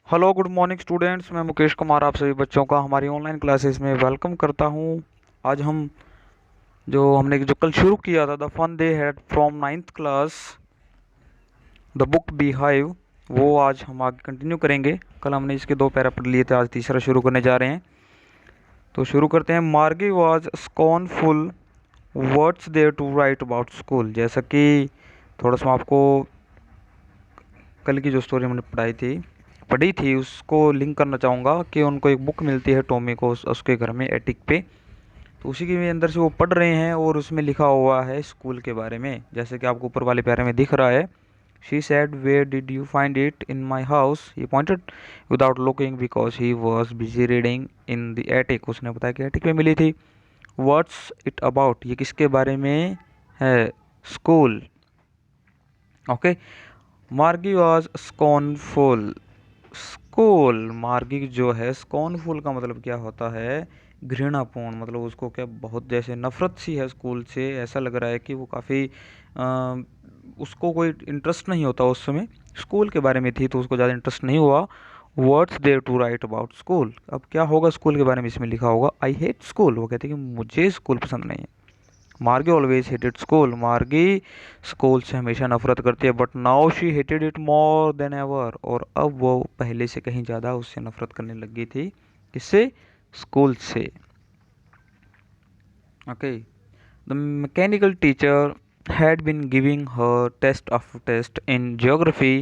Hello good morning students. मैं मुकेश कुमार आप सभी बच्चों का हमारी ऑनलाइन क्लासेस में वेलकम करता हूं। आज हम हमने जो कल शुरू किया था the fun they had from ninth class the book Beehive, वो आज हम आगे कंटिन्यू करेंगे। कल हमने इसके दो पैरा पढ़ लिए थे, आज तीसरा शुरू करने जा रहे हैं। तो शुरू करते हैं। Margie was scornful words there to write about school. जैसा कि थोड़ा सा आपको कल की जो स्टोरी हमने पढ़ी थी उसको लिंक करना चाहूँगा कि उनको एक बुक मिलती है टॉमी को उसके घर में एटिक पे। तो उसी के अंदर से वो पढ़ रहे हैं और उसमें लिखा हुआ है स्कूल के बारे में, जैसे कि आपको ऊपर वाले प्यारे में दिख रहा है। She said where did you find it in my house, he pointed without looking because he was busy reading in the attic. उसने बताया कि एटिक में मिली थी। व्हाट्स इट अबाउट, ये किसके बारे में है? स्कूल। ओके। मार्गी वॉज स्कॉर्नफुल। स्कूल, मार्गी जो है, स्कॉर्नफुल का मतलब क्या होता है? घृणापूर्ण। मतलब उसको क्या बहुत जैसे नफरत सी है स्कूल से। ऐसा लग रहा है कि वो काफ़ी उसको कोई इंटरेस्ट नहीं होता उस समय। स्कूल के बारे में थी तो उसको ज़्यादा इंटरेस्ट नहीं हुआ। Words there to write about school. अब क्या होगा स्कूल के बारे में? इसमें लिखा होगा आई हेट स्कूल। वो कहते हैं कि मुझे स्कूल पसंद नहीं है। मार्गी ऑलवेज हेटेड स्कूल। मार्गी स्कूल से हमेशा नफरत करती है। But now she hated it more than ever. और अब वो पहले से कहीं ज़्यादा उससे नफरत करने लगी थी। किससे? स्कूल से। Okay. The mechanical teacher had been giving her test after test in geography,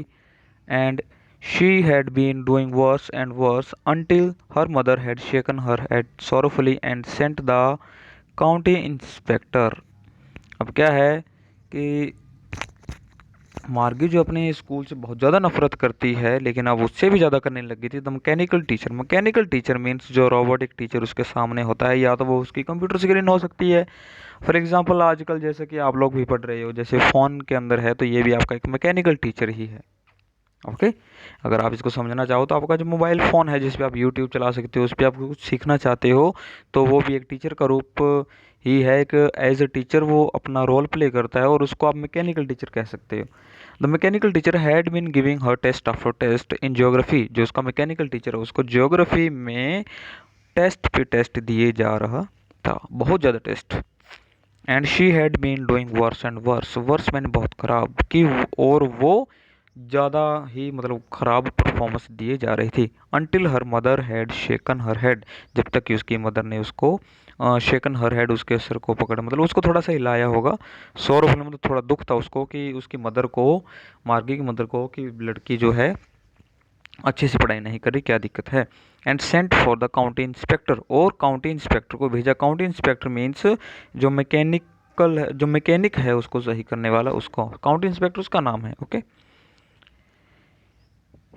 and she had been doing worse and worse until her mother had shaken her head sorrowfully and sent the county inspector. अब क्या है कि मार्गी जो अपने school से बहुत ज़्यादा नफरत करती है, लेकिन अब उससे भी ज़्यादा करने लगी थी। The mechanical teacher, mechanical teacher means जो रोबोटिक टीचर उसके सामने होता है, या तो वो उसकी कंप्यूटर स्क्रीन हो सकती है। फॉर एग्जांपल आजकल जैसे कि आप लोग भी पढ़ रहे हो, जैसे फ़ोन के अंदर है, तो ये भी आपका एक मैकेनिकल टीचर ही है। ओके। अगर आप इसको समझना चाहो तो आपका जो मोबाइल फ़ोन है जिस पे आप यूट्यूब चला सकते हो, उस पर आप कुछ सीखना चाहते हो, तो वो भी एक टीचर का रूप ही है। एक एज ए टीचर वो अपना रोल प्ले करता है और उसको आप मैकेनिकल टीचर कह सकते हो। The mechanical teacher had been giving her test after test in geography. जो उसका मैकेनिकल टीचर है उसको ज्योग्राफी में टेस्ट पे टेस्ट दिए जा रहा था, बहुत ज़्यादा test. And she had been doing worse and worse. Worse मैंने बहुत ख़राब की, और वो ज़्यादा ही मतलब ख़राब परफॉर्मेंस दिए जा रही थी। Until her mother had shaken her head. जब तक कि उसकी मदर ने उसको शेकन हर हेड, उसके सिर को पकड़, मतलब उसको थोड़ा सा हिलाया होगा। सौरभ ने, मतलब थोड़ा दुख था उसको कि उसकी मदर को, मार्गी की मदर को, कि लड़की जो है अच्छे से पढ़ाई नहीं कर रही, क्या दिक्कत है। And sent for the county inspector. और काउंटी इंस्पेक्टर को भेजा। काउंटी इंस्पेक्टर मीन्स जो मैकेनिक है उसको सही करने वाला, उसको काउंटी इंस्पेक्टर उसका नाम है। Okay.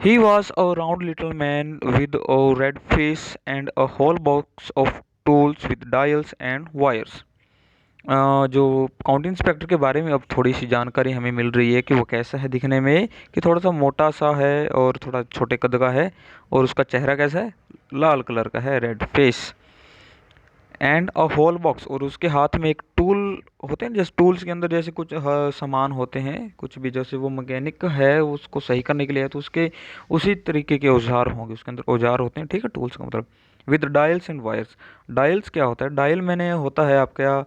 He was a round little man with a red face and a whole box of tools with dials and wires. जो काउंटी इंस्पेक्टर के बारे में अब थोड़ी सी जानकारी हमें मिल रही है कि वो कैसा है दिखने में, कि थोड़ा सा मोटा सा है और थोड़ा छोटे कद का है, और उसका चेहरा कैसा है? लाल कलर का है, red face. And a whole box, और उसके हाथ में एक टूल होते हैं, जैसे टूल्स के अंदर जैसे कुछ सामान होते हैं, कुछ भी, जैसे वो मैकेनिक है उसको सही करने के लिए है, तो उसके उसी तरीके के औजार होंगे, उसके अंदर औजार होते हैं। ठीक है, टूल्स का मतलब। With dials and wires. Dials क्या होता है? डायल मैंने होता है आपका,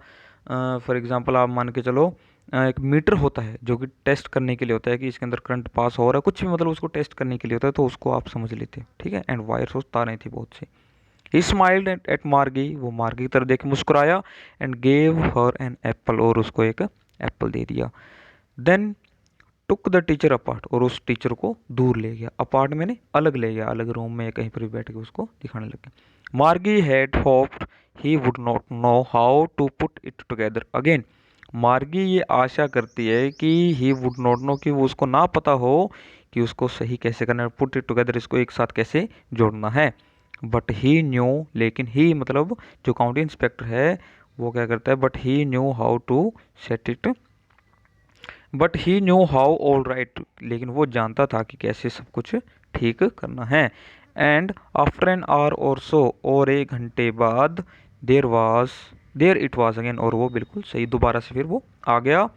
फॉर एग्जांपल आप मान के चलो, एक मीटर होता है जो कि टेस्ट करने के लिए होता है कि इसके अंदर करंट पास हो रहा है, कुछ भी, मतलब उसको टेस्ट करने के लिए होता है, तो उसको आप समझ लेते हैं। ठीक है। एंड वायर्स, वो तारें थी बहुत सी। ही स्माइल्ड एट मार्गी। वो मार्गी की तरफ देख के मुस्कुराया। And gave her an apple. और उसको एक एप्पल दे दिया। Then took the teacher apart. और उस टीचर को दूर ले गया। अपार्ट मैंने अलग ले गया, अलग रूम में कहीं पर भी बैठ के उसको दिखाने लगे। Margie had hoped he would not know how to put it together again. Margie ये आशा करती है कि ही वुड नॉट नो, कि वो उसको ना पता हो कि उसको सही कैसे करना है, पुट इट टुगेदर, इसको एक साथ कैसे जोड़ना है। बट ही न्यू, लेकिन ही मतलब जो काउंटी इंस्पेक्टर है वो क्या करता है? But he knew how to set it, but he knew how all right, लेकिन वो जानता था कि कैसे सब कुछ ठीक करना है। एंड आफ्टर एन आवर और सो, और एक घंटे बाद, देर इट वाज अगेन, और वो बिल्कुल सही दोबारा से फिर वो आ गया।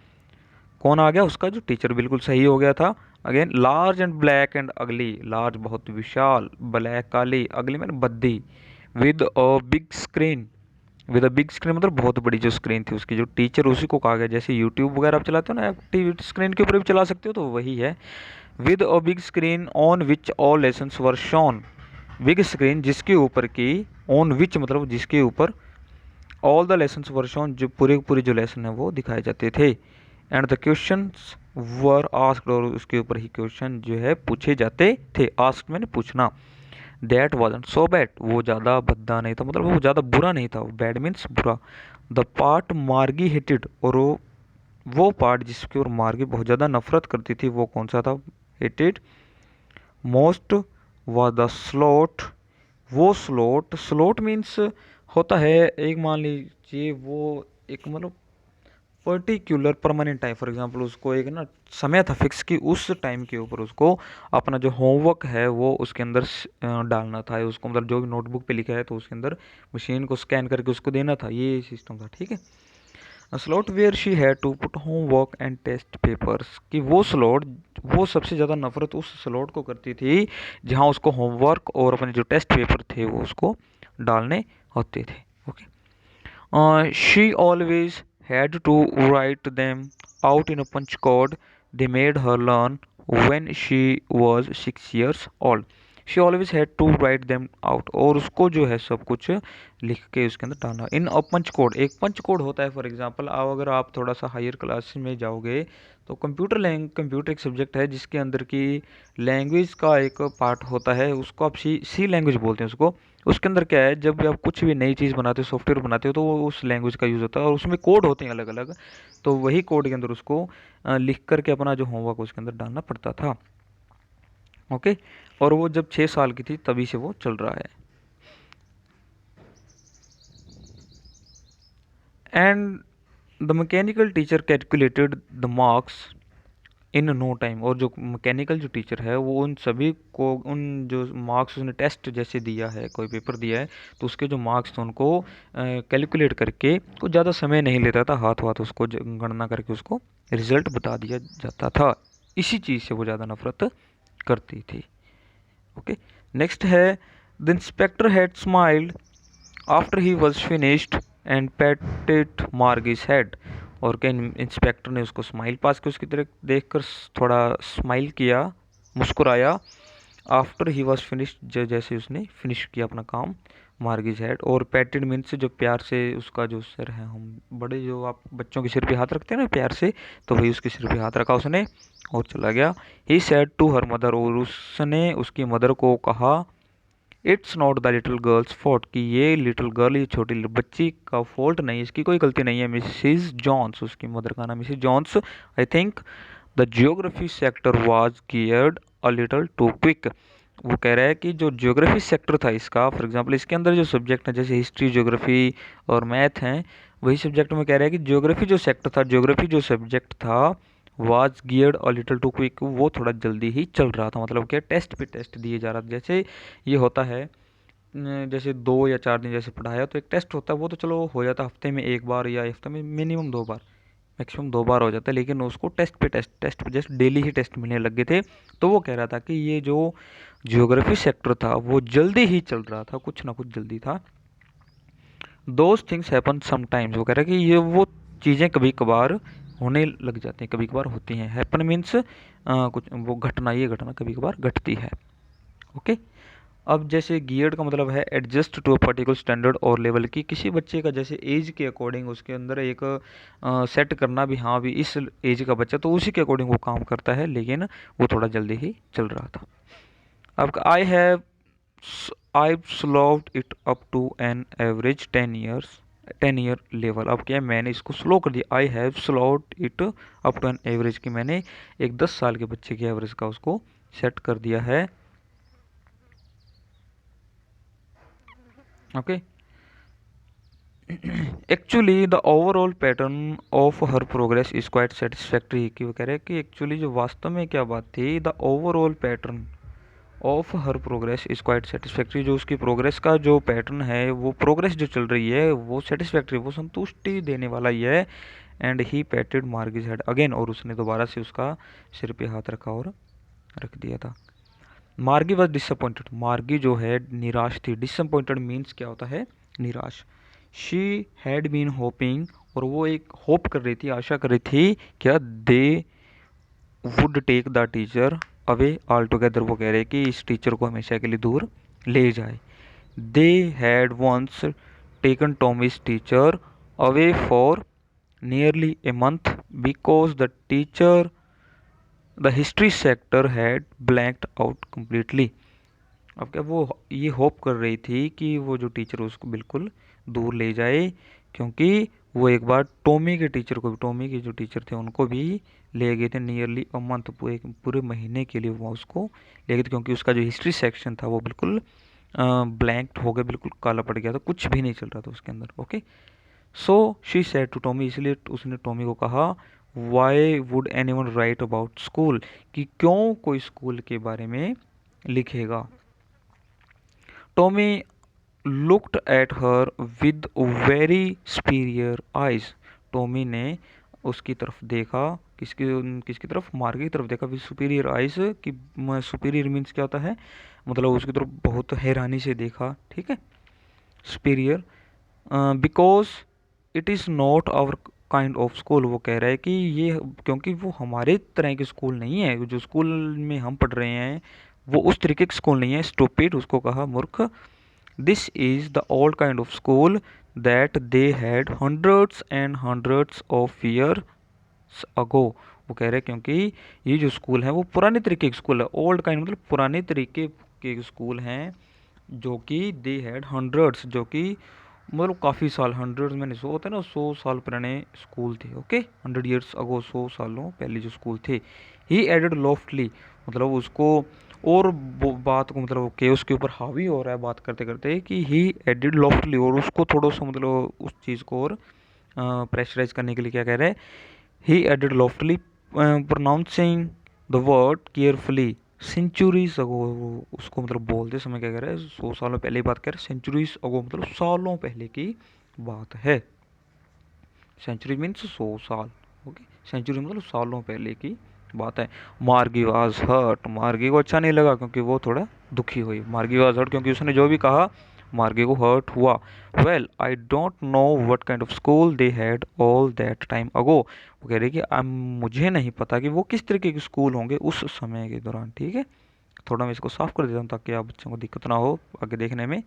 कौन आ गया? उसका जो टीचर बिल्कुल सही हो गया था। Again large and black and अगली, लार्ज बहुत विशाल, ब्लैक काली, अगली मैंने Baddi, with a big screen, with a big screen मतलब बहुत बड़ी जो स्क्रीन थी उसकी, जो टीचर उसी को कहा गया, जैसे यूट्यूब वगैरह आप चलाते हो ना, टीवी स्क्रीन के ऊपर भी चला सकते हो, तो वही है। With a big screen on which all lessons were shown, big screen जिसके ऊपर की, ऑन विच मतलब जिसके ऊपर, all the lessons were shown जो पूरे पूरे जो लेसन है वो दिखाए जाते थे, and the questions were asked और उसके ऊपर ही क्वेश्चन जो है पूछे जाते थे, आस्क्ड मैंने पूछना। दैट वाजंट सो बैड, वो ज़्यादा भद्दा नहीं था, मतलब वो ज़्यादा बुरा नहीं था, बैड मीन्स बुरा। द पार्ट मार्गी हेटेड, और वो पार्ट जिसके और मार्गी बहुत ज़्यादा नफरत करती थी वो कौन सा था, hated most, was the slot, वो स्लॉट, स्लॉट मीन्स होता है एक, मान लीजिए वो एक मतलब particular permanent time, for example उसको एक ना समय था फिक्स कि उस टाइम के ऊपर उसको अपना जो होमवर्क है वो उसके अंदर डालना था, उसको मतलब जो भी नोटबुक पे लिखा है तो उसके अंदर मशीन को स्कैन करके उसको देना था, ये सिस्टम था, ठीक है। Slot where she had to put homework and test papers, कि वो स्लॉट, वो सबसे ज़्यादा नफरत उस स्लॉट को करती थी जहाँ उसको होमवर्क और अपने जो टेस्ट पेपर थे वो उसको डालने होते थे, okay. She always had to write them out in a punch card they made her learn when she was 6 years old. She always had to write them out, और उसको जो है सब कुछ लिख के उसके अंदर डालना इन अ पंच कोड, एक पंच कोड होता है। फॉर एग्जांपल अब अगर आप थोड़ा सा हायर क्लास में जाओगे तो कंप्यूटर एक सब्जेक्ट है जिसके अंदर की लैंग्वेज का एक पार्ट होता है, उसको आप सी लैंग्वेज बोलते हैं उसको। उसके अंदर क्या है, जब भी आप कुछ भी नई चीज़ बनाते हो, सॉफ्टवेयर बनाते हो, तो वो उस लैंग्वेज का यूज़ होता है और उसमें कोड होते हैं अलग अलग, तो वही कोड के अंदर उसको लिख करके अपना जो होमवर्क उसके अंदर डालना पड़ता था, ओके। और वो जब 6 साल की थी तभी से वो चल रहा है। And the mechanical teacher calculated the marks in no time, और जो मैकेनिकल जो टीचर है वो उन सभी को, उन जो मार्क्स उसने टेस्ट जैसे दिया है, कोई पेपर दिया है तो उसके जो मार्क्स थे उनको कैलकुलेट करके, कुछ ज़्यादा समय नहीं लेता था, हाथ हाथ उसको गणना करके उसको रिजल्ट बता दिया जाता था। इसी चीज़ से वो ज़्यादा नफरत करती थी, ओके। नेक्स्ट है, the inspector had smiled after he was finished and patted Margie's head, और क्या इंस्पेक्टर ने उसको स्माइल पास की, उसकी तरफ देखकर थोड़ा स्माइल किया, मुस्कुराया, आफ्टर ही वॉज फिनिश्ड जैसे उसने फिनिश किया अपना काम, मार्गीज हेड। और पैटेड मीन्स जो प्यार से उसका जो सिर है, हम बड़े जो आप बच्चों के सिर पे हाथ रखते हैं ना प्यार से, तो वही उसके सिर पे हाथ रखा उसने और चला गया। He said to her mother, और उसने उसकी मदर को कहा, it's not the little girl's fault, कि ये लिटिल गर्ल, ये छोटी बच्ची का फॉल्ट नहीं, इसकी कोई गलती नहीं है। मिसिज जॉन्स, उसकी मदर का नाम Mrs Jones, I think the geography sector was geared a little too quick. वो कह रहा है कि जो जियोग्राफी सेक्टर था इसका, फॉर एग्जांपल इसके अंदर जो सब्जेक्ट है जैसे हिस्ट्री, ज्योग्राफी और मैथ हैं, वही सब्जेक्ट में कह रहा है कि ज्योग्राफी जो सेक्टर था, ज्योग्राफी जो सब्जेक्ट था, was geared a little too quick, वो थोड़ा जल्दी ही चल रहा था। मतलब क्या, टेस्ट पे टेस्ट दिए जा रहा था, जैसे ये होता है जैसे 2 या 4 दिन जैसे पढ़ाया तो एक टेस्ट होता है, वो तो चलो हो जाता है हफ्ते में एक बार या हफ्ते में मिनिमम 2 बार, मैक्सिमम 2 बार हो जाता है, लेकिन उसको टेस्ट पे टेस्ट, टेस्ट पे जस्ट डेली ही टेस्ट मिलने लग गए थे। तो वो कह रहा था कि ये जो जियोग्राफी सेक्टर था वो जल्दी ही चल रहा था, कुछ ना कुछ जल्दी था। दोज थिंग्स हैपन समटाइम्स, वो कह रहा है कि ये वो चीज़ें कभी कभार होने लग जाती हैं, कभी कभार होती हैं। हैपन मीन्स कुछ वो घटना, ये घटना कभी कभार घटती है, ओके। अब जैसे गियर्ड का मतलब है adjust to a particular standard और लेवल की, किसी बच्चे का जैसे एज के अकॉर्डिंग उसके अंदर एक सेट करना भी, हाँ भी इस एज का बच्चा, तो उसी के अकॉर्डिंग वो काम करता है, लेकिन वो थोड़ा जल्दी ही चल रहा था। अब I slowed it up to an average 10 year level. अब क्या है, मैंने इसको स्लो कर दिया, I have slowed it up to an average, कि मैंने एक 10 साल के बच्चे के एवरेज का उसको सेट कर दिया है, okay. Actually the overall pattern of her progress is quite satisfactory, कि वो कह रहे हैं कि एक्चुअली जो वास्तव में क्या बात थी, the overall pattern of her progress is quite satisfactory, जो उसकी प्रोग्रेस का जो पैटर्न है, वो प्रोग्रेस जो चल रही है वो सेटिस्फैक्ट्री, वो संतुष्टि देने वाला ही है। And he patted Margie's head again, और उसने दोबारा से उसका सिर पे हाथ रखा और रख दिया था। मार्गी वॉज डिसअपॉइंटेड, मार्गी जो है निराश थी। डिसअपॉइंटेड मीन्स क्या होता है, निराश। शी हैड बीन होपिंग, और वो एक होप कर रही थी, आशा कर रही थी, क्या, they would take the teacher away altogether, वो कह रहे कि इस टीचर को हमेशा के लिए दूर ले जाए। They had once taken Tommy's teacher away for nearly a month because the teacher the history sector had blanked out completely. अब क्या वो ये होप कर रही थी कि वो जो टीचर उसको बिल्कुल दूर ले जाए, क्योंकि वो एक बार टॉमी के टीचर को भी, टॉमी के जो टीचर थे उनको भी ले गए थे नियरली अ मंथ, पूरे महीने के लिए वो उसको ले गए थे, क्योंकि उसका जो हिस्ट्री सेक्शन था वो बिल्कुल ब्लैंक हो गया, बिल्कुल काला पड़ गया था, कुछ भी नहीं चल रहा था उसके अंदर। Okay, so she said to Tommy, इसलिए उसने टॉमी को कहा, why would anyone write about school, कि क्यों कोई स्कूल के बारे में लिखेगा। Tommy looked at her with very superior eyes, Tommy ने उसकी तरफ देखा, किसकी किसकी तरफ, मार्गी की तरफ देखा, विद सुपीरियर आइज, कि सुपीरियर मीन्स क्या होता है, मतलब उसकी तरफ बहुत हैरानी से देखा, ठीक है, superior. Because it is not our kind of school, वो कह रहा है कि ये, क्योंकि वो हमारे तरह के स्कूल नहीं है, जो स्कूल में हम पढ़ रहे हैं वो उस तरीके के स्कूल नहीं है। स्टूपिड, उसको कहा मूर्ख। This is the old kind of school that they had hundreds and hundreds of years ago, वो कह रहे हैं क्योंकि ये जो स्कूल है वो पुराने तरीके के स्कूल है। ओल्ड काइंड मतलब पुराने तरीके के स्कूल हैं, जो कि दे हैड हंड्रेड्स, जो कि मतलब काफ़ी साल, हंड्रेड मैंने सौ होता है ना, 100 साल पुराने स्कूल थे। ओके, 100 ईयर्स अगो, 100 सालों पहले जो स्कूल थे। ही एडेड लॉफ्टली, मतलब उसको और बात को मतलब के उसके ऊपर हावी हो रहा है बात करते करते, कि ही एडेड लॉफ्टली, और उसको थोड़ा सा मतलब उस चीज़ को और प्रेशराइज करने के लिए क्या कह रहे हैं, he added loftily pronouncing the word carefully centuries ago, उसको मतलब बोलते समय क्या कह रहे हैं, 100 सालों पहले की बात कर रहे हैं, सेंचुरीज अगो मतलब सालों पहले की बात है। सेंचुरी मीन्स 100 साल। ओके, सेंचुरी मतलब सालों पहले की बात है। मार्गी वाज हर्ट, मार्गी को अच्छा नहीं लगा क्योंकि वो थोड़ा दुखी हुई। मार्गी वाज हर्ट क्योंकि उसने जो भी कहा मार्गी को हर्ट हुआ। Well I don't know what kind of school they had all that time ago, वो कह रही कि मुझे नहीं पता कि वो किस तरीके के स्कूल होंगे उस समय के दौरान। ठीक है, थोड़ा मैं इसको साफ कर देता हूँ ताकि आप बच्चों को दिक्कत ना हो आगे देखने में।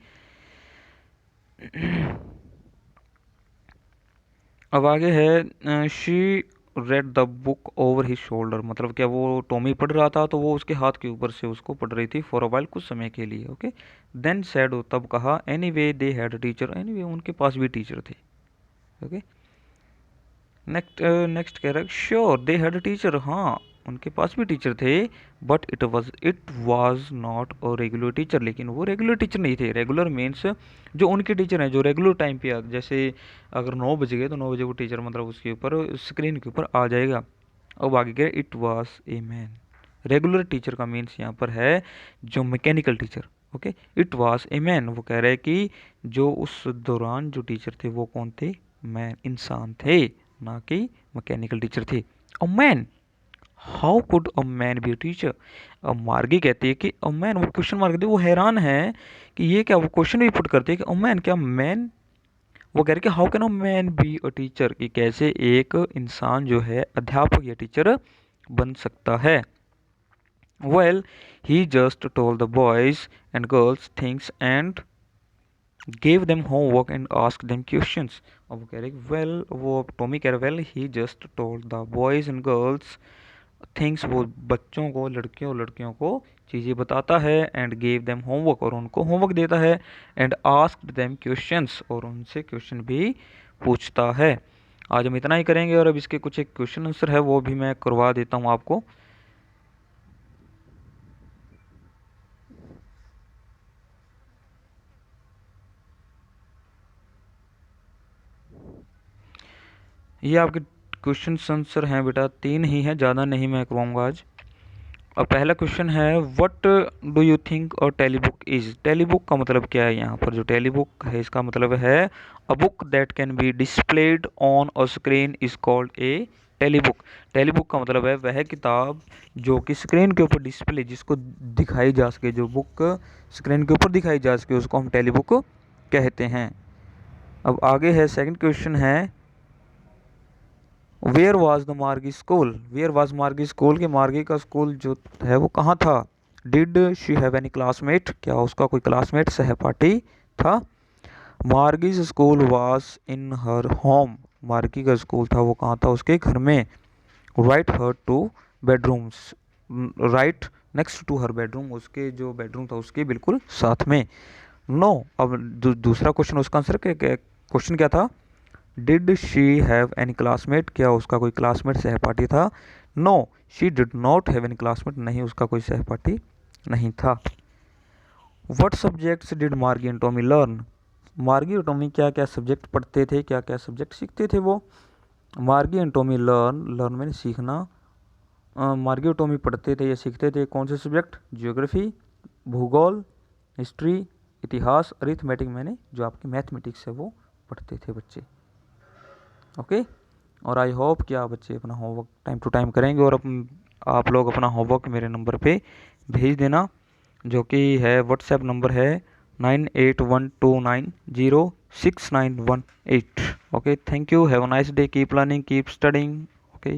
अब आगे है, she read the book over his shoulder, मतलब क्या वो टॉमी पढ़ रहा था तो वो उसके हाथ के ऊपर से उसको पढ़ रही थी, फॉर अ वाइल, कुछ समय के लिए। ओके, देन सैड, तब कहा, any way they had teacher, any way उनके पास भी टीचर थे। ओके, नेक्स्ट कह रहा है, श्योर दे हैड टीचर, हाँ उनके पास भी टीचर थे, but it was not a regular teacher, लेकिन वो रेगुलर टीचर नहीं थे। रेगुलर मीन्स जो उनके टीचर हैं जो रेगुलर टाइम पे आते, जैसे अगर 9 बज गए तो 9 बजे वो टीचर मतलब उसके ऊपर स्क्रीन के ऊपर आ जाएगा। अब आगे क्या, it was a man. Regular teacher का मीन्स यहाँ पर है जो mechanical teacher. Okay, it was a man, वो कह रहे हैं कि जो उस दौरान जो टीचर थे वो कौन थे, मैन, इंसान थे, ना कि मैकेनिकल टीचर थे। A man, how could a man be a teacher. अब मार्गी कहती है कि अ मैन, वो क्वेश्चन मार्क देती है, वो हैरान है कि ये क्या, वो क्वेश्चन भी पुट करती है कि अ मैन, क्या मैन, वो कह रहे कि how can a man be a teacher, कि कैसे एक इंसान जो है अध्यापक या टीचर बन सकता है। Well he just told the boys and girls things and gave them homework and ask them questions. अब वो कह रहे वेल, वो टॉमी कह रहे well he just told the boys and girls things, वो बच्चों को, लड़कियों और लड़कियों को चीज़ें बताता है, एंड गेव देम होमवर्क, और उनको होमवर्क देता है, एंड आस्क्ड देम क्वेश्चंस, और उनसे क्वेश्चन भी पूछता है। आज हम इतना ही करेंगे, और अब इसके कुछ एक क्वेश्चन आंसर है वो भी मैं करवा देता हूँ आपको। ये आपके क्वेश्चन आंसर हैं बेटा, 3 ही हैं, ज़्यादा नहीं मैं करवाऊँगा आज। अब पहला क्वेश्चन है, what do you think a telebook is. Telebook का मतलब क्या है, यहाँ पर जो टेली बुक है इसका मतलब है a book that can be displayed on a screen is called a telebook. Telebook का मतलब है वह किताब जो कि स्क्रीन के ऊपर डिस्प्ले, जिसको दिखाई जा सके, जो बुक स्क्रीन के ऊपर दिखाई जा सके, उसको हम टेलीबुक कहते हैं। अब आगे है सेकंड क्वेश्चन है, where was the Margie school. Where was Margie school, के मार्गी का स्कूल जो है वो कहाँ था। Did she have any classmate, क्या उसका कोई क्लासमेट सहपाठी था। Margie's school was in her home, Margie का स्कूल था वो कहाँ था, उसके घर में। Right her two bedrooms, right next to her bedroom, उसके जो बेडरूम था उसके बिल्कुल साथ में। नो, अब दूसरा क्वेश्चन, उसका आंसर क्वेश्चन क्या था, did she have any classmate, क्या उसका कोई क्लासमेट सहपाठी था। No, she did not have any classmate, नहीं उसका कोई सहपाठी नहीं था। What subjects did Margie and Tommy learn, Margie और टॉमी क्या क्या सब्जेक्ट पढ़ते थे, क्या क्या सब्जेक्ट सीखते थे वो। मार्गी एंड टॉमी लर्न, लर्न मैंने सीखना, मार्गी और टॉमी पढ़ते थे या सीखते थे कौन से सब्जेक्ट, जियोग्राफी, भूगोल, हिस्ट्री, इतिहास, अरिथमेटिक मैंने जो आपकी मैथमेटिक्स है वो पढ़ते थे बच्चे। ओके, और आई होप कि आप बच्चे अपना होमवर्क टाइम टू टाइम करेंगे, और आप लोग अपना होमवर्क मेरे नंबर पे भेज देना, जो कि है व्हाट्सएप नंबर है 9812906918। Okay, thank you, have a nice day, keep learning, keep studying.